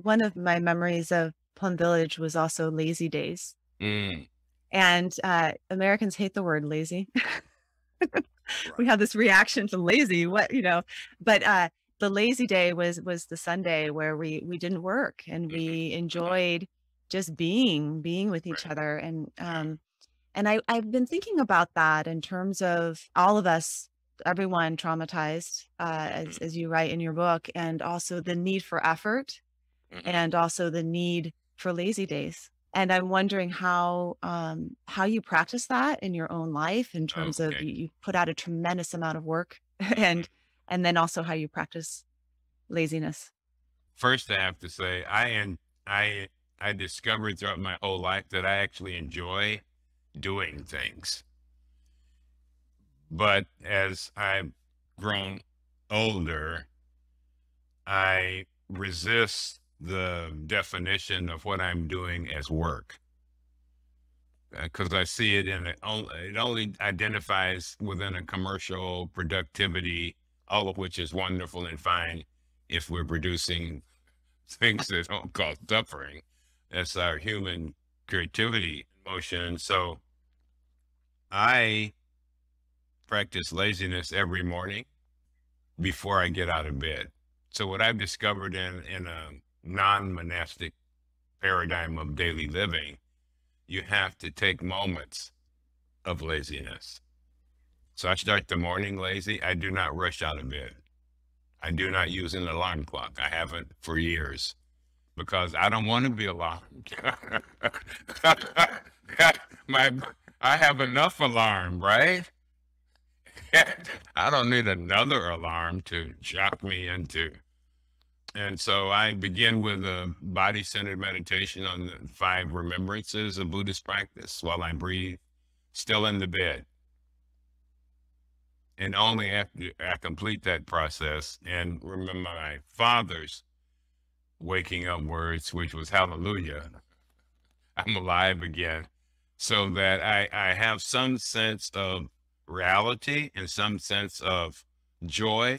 one of my memories of Plum Village was also lazy days. Mm, And Americans hate the word lazy. We right. have this reaction to lazy, what, but the lazy day was the Sunday where we didn't work and Hmm. we enjoyed just being with each Right. other. And Yeah. I've been thinking about that in terms of all of us, everyone traumatized, Hmm. as you write in your book, and also the need for effort Hmm. and also the need for lazy days. And I'm wondering how you practice that in your own life in terms of Okay. you put out a tremendous amount of work Hmm. and then also how you practice laziness. First, I have to say, I I discovered throughout my whole life that I actually enjoy doing things. But as I've grown older, I resist the definition of what I'm doing as work because I see it it only identifies within a commercial productivity, all of which is wonderful and fine if we're producing things that don't cause suffering. That's our human creativity, emotion. So I practice laziness every morning before I get out of bed. So what I've discovered in a non-monastic paradigm of daily living, you have to take moments of laziness. So I start the morning lazy. I do not rush out of bed. I do not use an alarm clock. I haven't for years because I don't want to be alarmed. My, I have enough alarm, right? I don't need another alarm to shock me into. And so I begin with a body centered meditation on the five remembrances of Buddhist practice while I breathe, still in the bed. And only after I complete that process and remember my father's waking up words, which was hallelujah, I'm alive again, so that I have some sense of reality and some sense of joy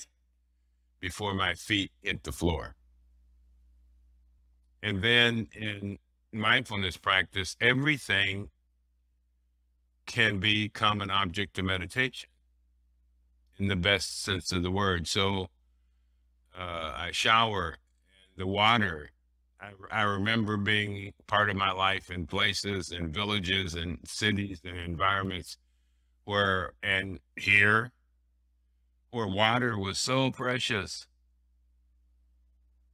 before my feet hit the floor. And then in mindfulness practice, everything can become an object of meditation in the best sense of the word. So I shower, the water. I remember being part of my life in places and villages and cities and environments where, and here, where water was so precious,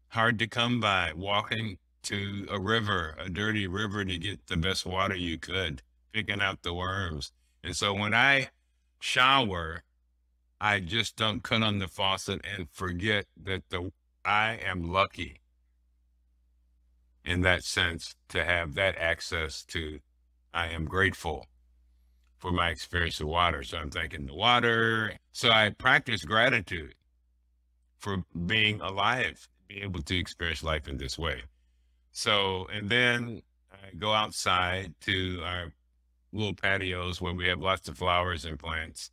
hard to come by, walking to a river, a dirty river to get the best water you could, picking out the worms. And so when I shower, I just don't cut on the faucet and forget that I am lucky in that sense to have that access to. I am grateful for my experience of water. So I'm thanking the water. So I practice gratitude for being alive, being able to experience life in this way. So, and then I go outside to our little patios where we have lots of flowers and plants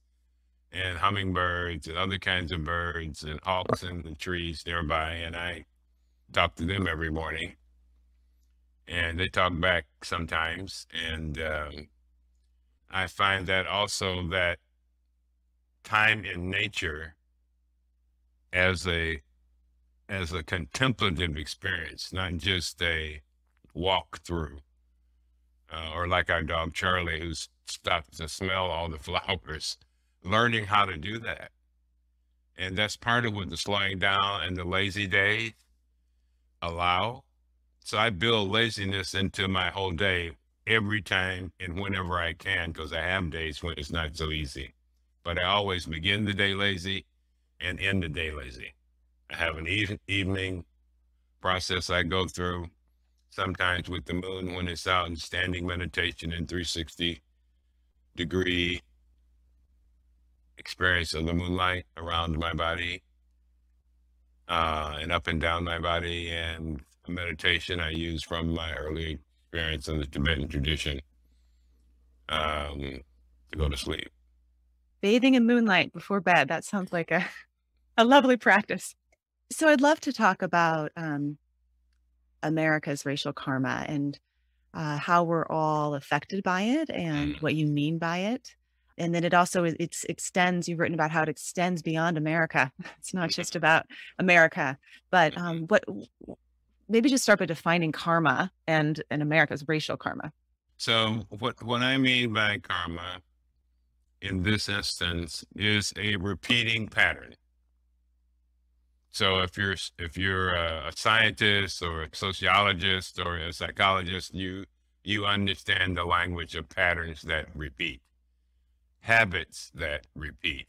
and hummingbirds and other kinds of birds and hawks in the trees nearby. And I talk to them every morning and they talk back sometimes. And I find that also that time in nature as a contemplative experience, not just a walk through, or like our dog Charlie, who's stopped to smell all the flowers, learning how to do that. And that's part of what the slowing down and the lazy days allow. So I build laziness into my whole day every time and whenever I can, because I have days when it's not so easy. But I always begin the day lazy and end the day lazy. I have an evening process I go through, sometimes with the moon when it's out and standing meditation in 360-degree experience of the moonlight around my body and up and down my body, and a meditation I use from my early experience in the Tibetan tradition to go to sleep. Bathing in moonlight before bed. That sounds like a lovely practice. So I'd love to talk about America's racial karma and how we're all affected by it and Mm, what you mean by it. And then it also extends. You've written about how it extends beyond America. It's not mhm, just about America, but mhm. maybe just start by defining karma and America's racial karma. So what I mean by karma in this instance is a repeating pattern. So if you're a scientist or a sociologist or a psychologist, you understand the language of patterns that repeat, habits that repeat.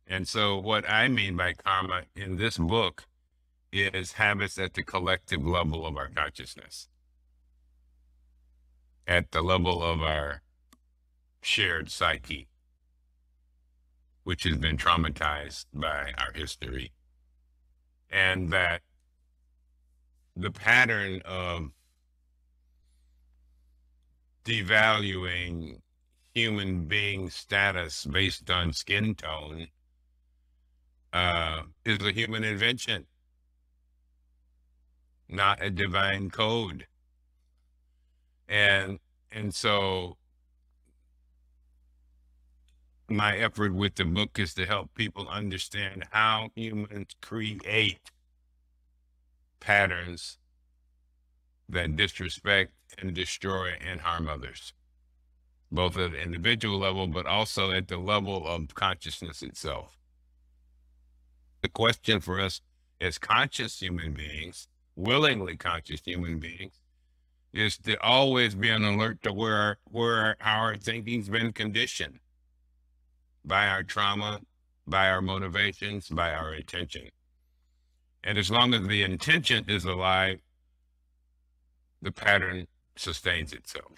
And so what I mean by karma in this book is habits at the collective level of our consciousness, at the level of our shared psyche, which has been traumatized by our history. And that the pattern of devaluing human being status based on skin tone is a human invention, not a divine code. And and so my effort with the book is to help people understand how humans create patterns that disrespect and destroy and harm others, both at the individual level, but also at the level of consciousness itself. The question for us as conscious human beings, willingly conscious human beings, is to always be on alert to where our thinking's been conditioned by our trauma, by our motivations, by our intention. And as long as the intention is alive, the pattern sustains itself.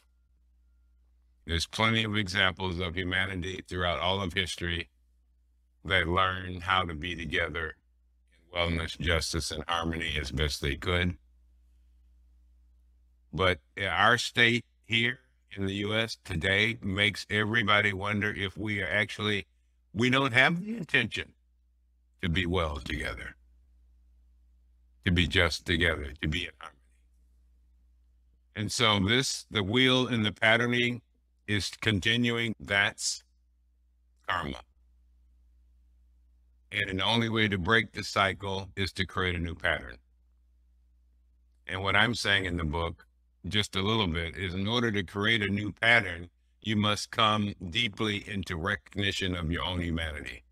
There's plenty of examples of humanity throughout all of history that learned how to be together in wellness, justice, and harmony as best they could. But our state here in the US today makes everybody wonder if we don't have the intention to be well together, to be just together, to be in harmony. And so the wheel and the patterning is continuing. That's karma. And the only way to break the cycle is to create a new pattern. And what I'm saying in the book, just a little bit, is in order to create a new pattern, you must come deeply into recognition of your own humanity.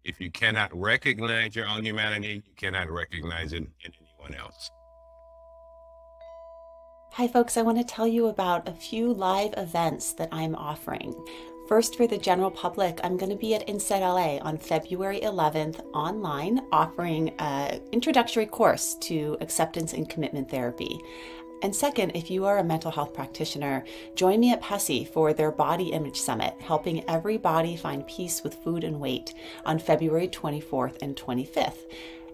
If you cannot recognize your own humanity, you cannot recognize it in anyone else. Hi, folks. I want to tell you about a few live events that I'm offering. First, for the general public, I'm going to be at Insight LA on February 11th online, offering an introductory course to acceptance and commitment therapy. And second, if you are a mental health practitioner, join me at PESI for their Body Image Summit, helping every body find peace with food and weight on February 24th and 25th.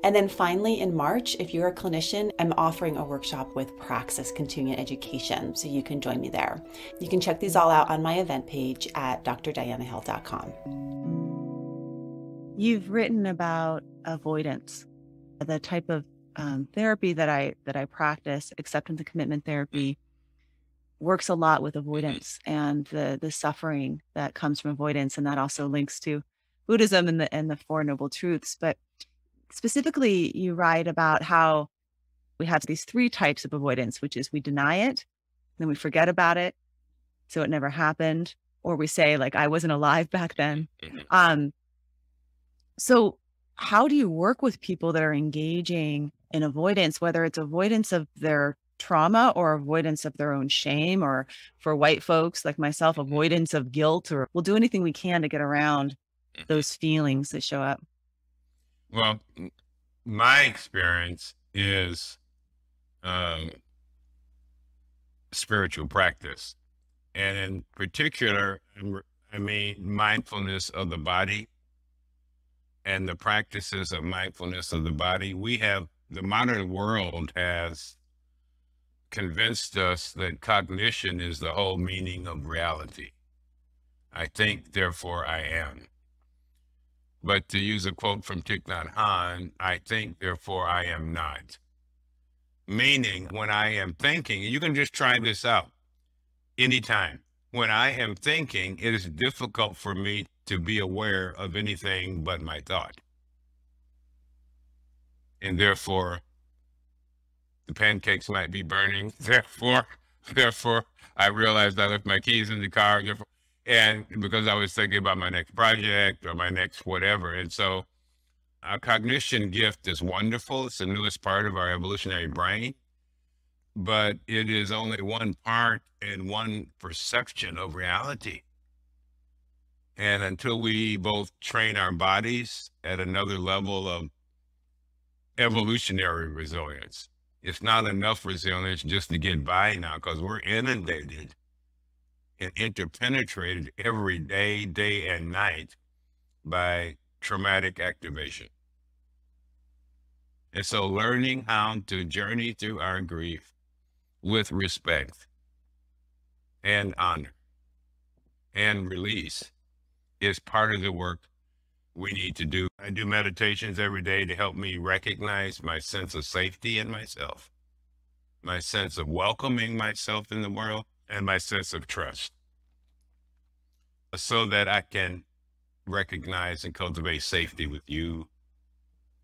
And then finally, in March, if you're a clinician, I'm offering a workshop with Praxis Continuing Education, so you can join me there. You can check these all out on my event page at drdianahill.com. You've written about avoidance, the type of therapy that I practice, acceptance and commitment therapy, works a lot with avoidance and the suffering that comes from avoidance, and that also links to Buddhism and the Four Noble Truths. But specifically, you write about how we have these three types of avoidance, which is we deny it, then we forget about it, so it never happened, or we say like I wasn't alive back then. Mhm. Um, so how do you work with people that are engaging in avoidance, whether it's avoidance of their trauma or avoidance of their own shame, or for white folks like myself, avoidance of guilt, or we'll do anything we can to get around Mhm. those feelings that show up? Well, my experience is um, spiritual practice. And in particular, I mean mindfulness of the body and the practices of mindfulness of the body. The modern world has convinced us that cognition is the whole meaning of reality. I think, therefore I am. But to use a quote from Thich Nhat Hanh, I think, therefore I am not. Meaning, when I am thinking, you can just try this out anytime. When I am thinking, it is difficult for me to be aware of anything but my thought. And therefore, the pancakes might be burning. Therefore, I realized I left my keys in the car. And because I was thinking about my next project or my next whatever. And so our cognition gift is wonderful. It's the newest part of our evolutionary brain, but it is only one part and one perception of reality. And until we both train our bodies at another level of evolutionary resilience, it's not enough resilience just to get by now, because we're inundated and interpenetrated every day, day and night by traumatic activation. And so learning how to journey through our grief with respect and honor and release is part of the work we need to do. I do meditations every day to help me recognize my sense of safety in myself, my sense of welcoming myself in the world, and my sense of trust, so that I can recognize and cultivate safety with you,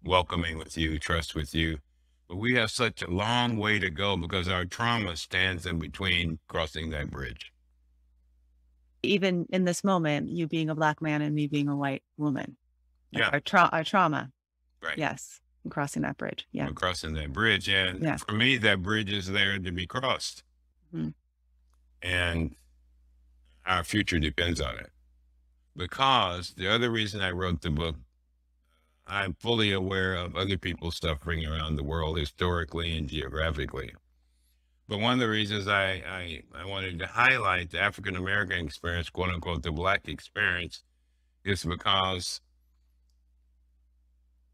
welcoming with you, trust with you. But we have such a long way to go because our trauma stands in between crossing that bridge. Even in this moment, you being a Black man and me being a white woman. Like Yeah. our trauma. Right. Yes. And crossing that bridge. Yeah. We're crossing that bridge. And Yeah. for me, that bridge is there to be crossed. Mhm. And our future depends on it. Because the other reason I wrote the book, I'm fully aware of other people's suffering around the world, historically and geographically. But one of the reasons I wanted to highlight the African-American experience, quote unquote, the Black experience, is because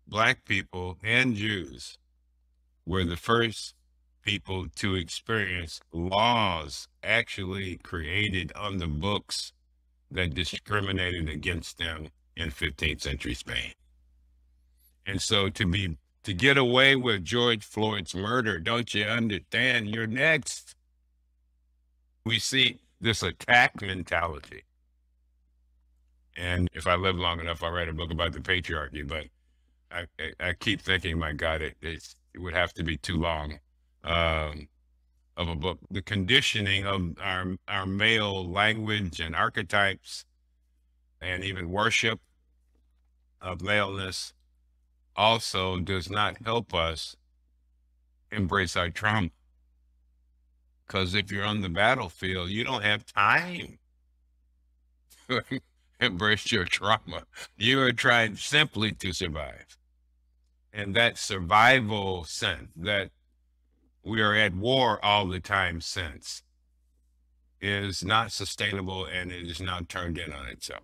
Black people and Jews were the first people to experience laws actually created on the books that discriminated against them in 15th century Spain. And so to get away with George Floyd's murder, don't you understand? You're next. We see this attack mentality. And if I live long enough, I'll write a book about the patriarchy, but I keep thinking, my God, it would have to be too long of a book. The conditioning of our male language and archetypes and even worship of maleness also does not help us embrace our trauma. Because if you're on the battlefield, you don't have time to embrace your trauma. You are trying simply to survive. And that survival sense, that we are at war all the time sense, is not sustainable, and it is not turned in on itself.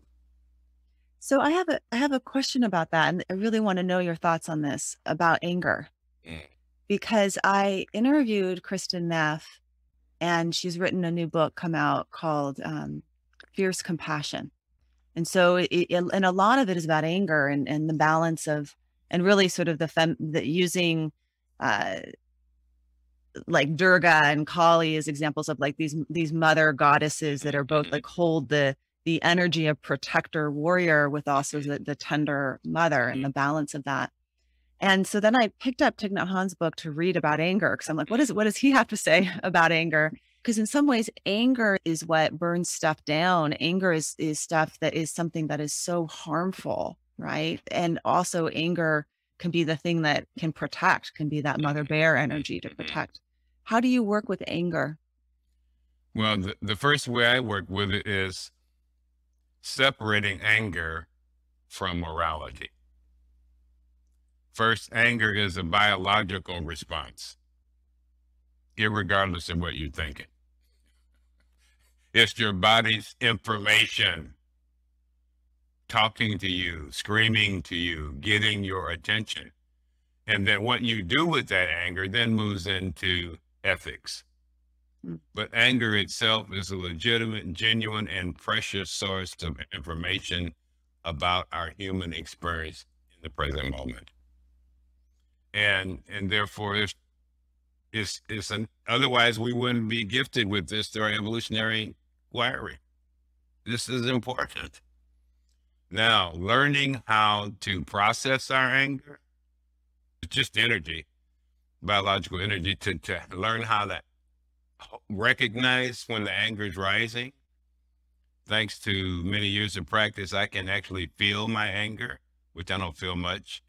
So I have a question about that, and I really want to know your thoughts on this about anger. Because I interviewed Kristen Neff, and she's written a new book come out called Fierce Compassion. And so and a lot of it is about anger and the balance of, and really sort of the using like Durga and Kali as examples of like these mother goddesses that are both like hold the energy of protector warrior with also the tender mother and the balance of that. And so then I picked up Thich Nhat Hanh's book to read about anger, because I'm like, what does he have to say about anger? Because in some ways, anger is what burns stuff down. Anger is stuff that is something that is so harmful, right? And also anger can be the thing that can protect, can be that mother bear energy to protect. How do you work with anger? Well, the first way I work with it is separating anger from morality. First, anger is a biological response, irregardless of what you're thinking. It's your body's information talking to you, screaming to you, getting your attention. And then what you do with that anger then moves into ethics. But anger itself is a legitimate, genuine, and precious source of information about our human experience in the present moment. And therefore, Otherwise we wouldn't be gifted with this through our evolutionary wiring. This is important. Now, learning how to process our anger, it's just energy, biological energy, to learn how to recognize when the anger is rising. Thanks to many years of practice, I can actually feel my anger, which I don't feel much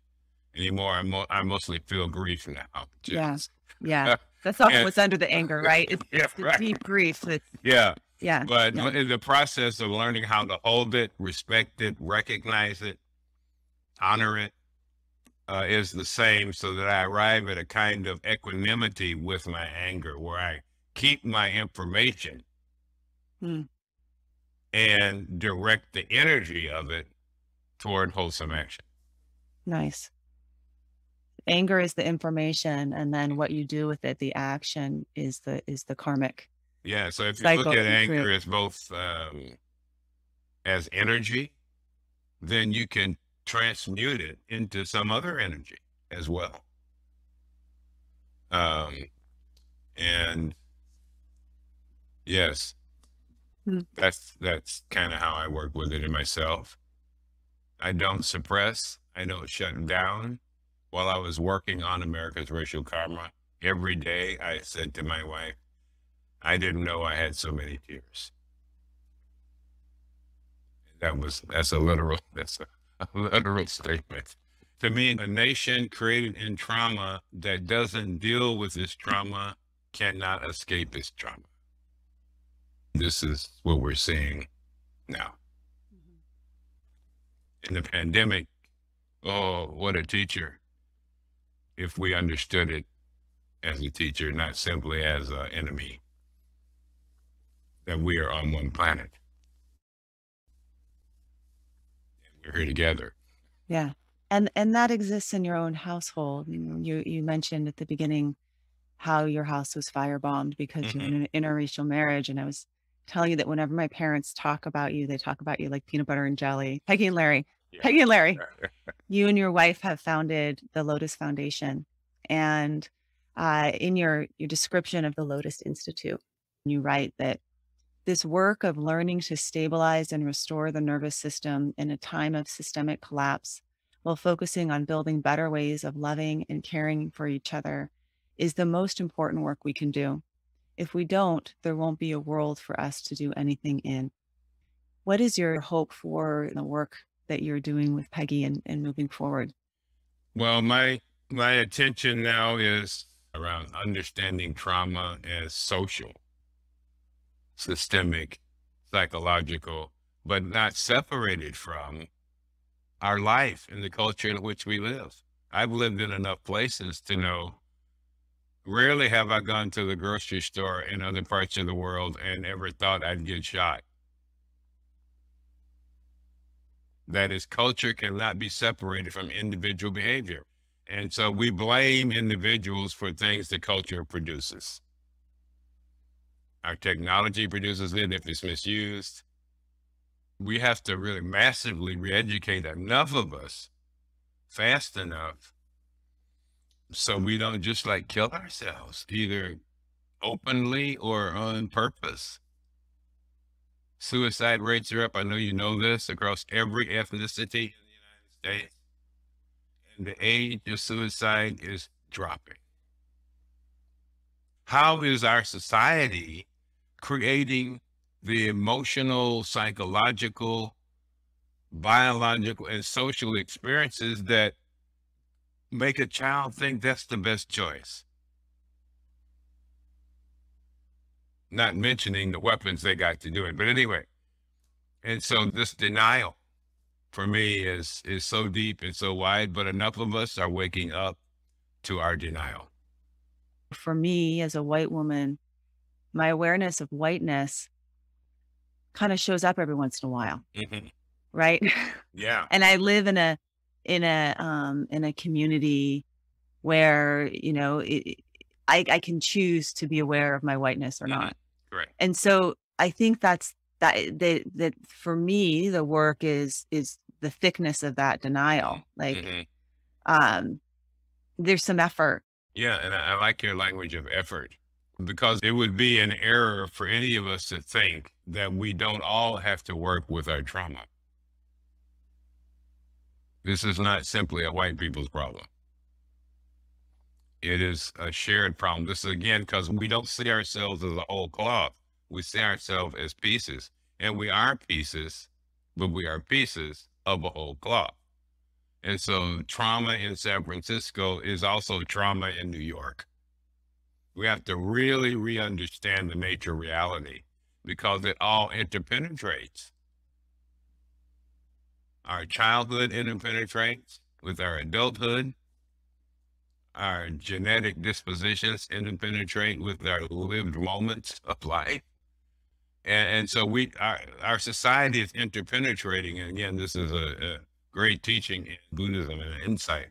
anymore. I mostly feel grief now. Yeah. Yeah. That's often and, what's under the anger, right? It's, yeah, it's the right. deep grief. That's, Yeah. yeah. But Yeah. in the process of learning how to hold it, respect it, recognize it, honor it, is the same, so that I arrive at a kind of equanimity with my anger, where I keep my information and direct the energy of it toward wholesome action. Nice. Anger is the information, and then what you do with it, the action, is the karmic. Yeah. So if you cycle look at you anger create. as both as energy, then you can transmute it into some other energy as well. And yes, that's kind of how I work with it in myself. I don't suppress, I don't shut down. While I was working on America's racial karma, every day I said to my wife, I didn't know I had so many tears. That's a literal statement. To me, a nation created in trauma that doesn't deal with its trauma cannot escape its trauma. This is what we're seeing now. In the pandemic, oh, what a teacher. If we understood it as a teacher, not simply as an enemy, that we are on one planet. And we're here together. Yeah. And that exists in your own household. You mentioned at the beginning how your house was firebombed because you're in an interracial marriage. And I was telling you that whenever my parents talk about you, they talk about you like peanut butter and jelly. Peggy and Larry. Yeah. Peggy and Larry. You and your wife have founded the Lotus Foundation. And in your description of the Lotus Institute, you write that this work of learning to stabilize and restore the nervous system in a time of systemic collapse, while focusing on building better ways of loving and caring for each other, is the most important work we can do. If we don't, there won't be a world for us to do anything in. What is your hope for the work that you're doing with Peggy and moving forward? Well, my attention now is around understanding trauma as social, systemic, psychological, but not separated from our life and the culture in which we live. I've lived in enough places to know, rarely have I gone to the grocery store in other parts of the world and ever thought I'd get shot. That is, culture cannot be separated from individual behavior. And so we blame individuals for things the culture produces. Our technology produces it if it's misused. We have to really massively re-educate enough of us fast enough so we don't just like kill ourselves, either openly or on purpose. Suicide rates are up, I know you know this, across every ethnicity in the United States. And the age of suicide is dropping. How is our society creating the emotional, psychological, biological, and social experiences that make a child think that's the best choice? Not mentioning the weapons they got to do it, but anyway. And so this denial for me is so deep and so wide, but enough of us are waking up to our denial. For me, as a white woman, my awareness of whiteness kind of shows up every once in a while, right? Yeah. And I live in a community where, you know, I can choose to be aware of my whiteness or not. Correct. And so I think that for me, the work is the thickness of that denial. Like, there's some effort Yeah, and I like your language of effort, because it would be an error for any of us to think that we don't all have to work with our trauma. This is not simply a white people's problem. It is a shared problem. This is, again, because we don't see ourselves as a whole cloth. We see ourselves as pieces, and we are pieces, but we are pieces of a whole cloth. And so trauma in San Francisco is also trauma in New York. We have to really re-understand the nature of reality, because it all interpenetrates. Our childhood interpenetrates with our adulthood. Our genetic dispositions interpenetrate with our lived moments of life. And so our society is interpenetrating. And again, this is a great teaching in Buddhism and an insight,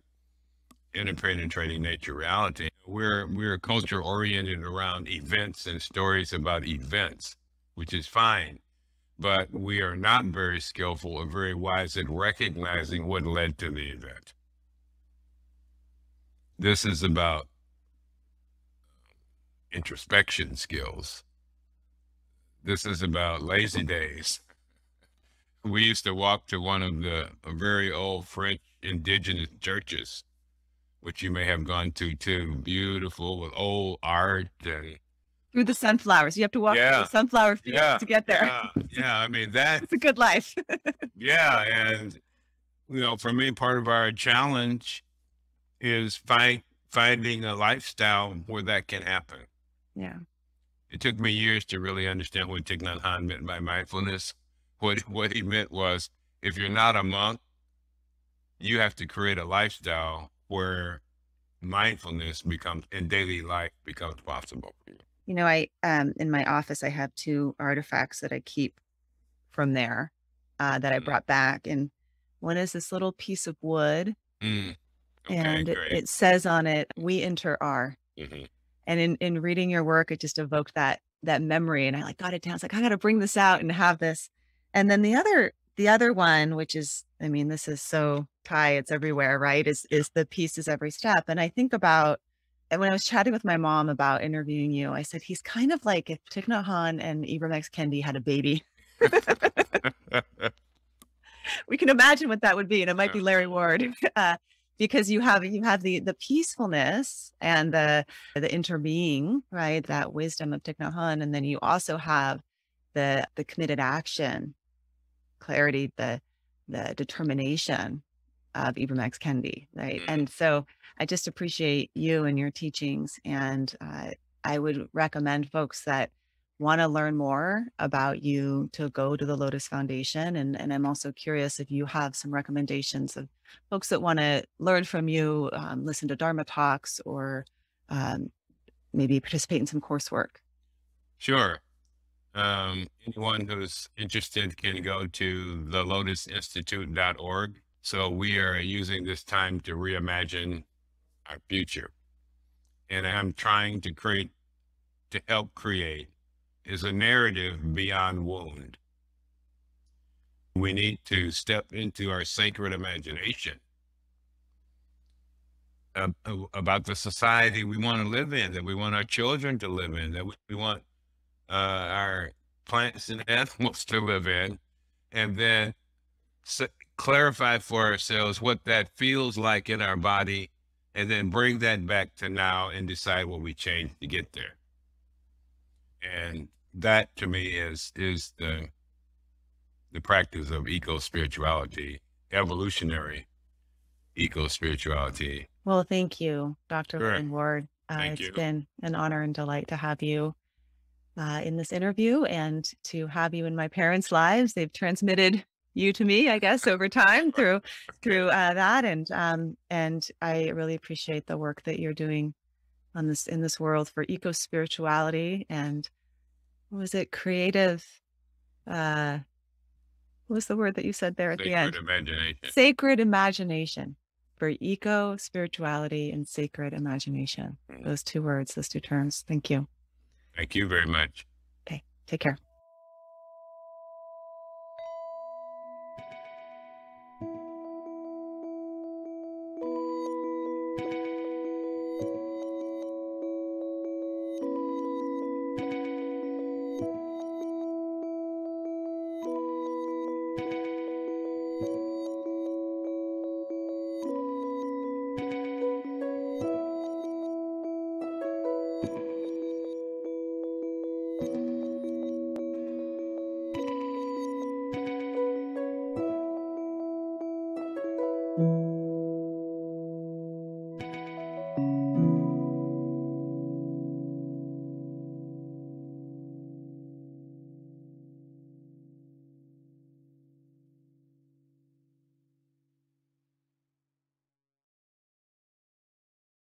interpenetrating nature reality. We're a culture oriented around events and stories about events, which is fine, but we are not very skillful or very wise at recognizing what led to the event. This is about introspection skills. This is about lazy days. We used to walk to one of the very old French indigenous churches, which you may have gone to too. Beautiful, with old art and through the sunflowers. You have to walk through the sunflower fields to get there. Yeah. I mean, it's a good life. Yeah. And, for me, part of our challenge is finding a lifestyle where that can happen. Yeah. It took me years to really understand what Thich Nhat Hanh meant by mindfulness. What he meant was, if you're not a monk, you have to create a lifestyle where mindfulness in daily life becomes possible for you. I in my office, I have 2 artifacts that I keep from there that I brought back. And one is this little piece of wood. Okay, and it says on it, "We enter are." Mm-hmm. And in reading your work, it just evoked that memory. And I got it down. I was like, I got to bring this out and have this. And then the other one, which is, this is so Thai, it's everywhere, right? Is the peace is every step. And I think about, and when I was chatting with my mom about interviewing you, I said, he's kind of like if Thich Nhat Hanh and Ibram X. Kendi had a baby. We can imagine what that would be. And it might be Larry Ward. Because you have the peacefulness and the interbeing, right? That wisdom of Thich Nhat Hanh, and then you also have the committed action, clarity, the determination of Ibram X. Kendi, right? And so I just appreciate you and your teachings, and I would recommend folks that want to learn more about you to go to the Lotus Foundation. And I'm also curious if you have some recommendations of folks that want to learn from you, listen to Dharma talks, or maybe participate in some coursework. Sure. Anyone who's interested can go to the lotusinstitute.org. So we are using this time to reimagine our future. And I'm trying to help create is a narrative beyond wound. We need to step into our sacred imagination about the society we want to live in, that we want our children to live in, that we want our plants and animals to live in, and then clarify for ourselves what that feels like in our body, and then bring that back to now and decide what we change to get there. And that, to me, is the practice of eco-spirituality, evolutionary eco-spirituality. Well, thank you, Dr. Sure. Ward. It's been an honor and delight to have you in this interview, and to have you in my parents' lives. They've transmitted you to me, I guess, over time through that. And I really appreciate the work that you're doing in this world for eco-spirituality and, what was it, creative, what was the word that you said there at the end? Sacred imagination. Sacred imagination, for eco-spirituality and sacred imagination. Those 2 words, those 2 terms. Thank you. Thank you very much. Okay, take care.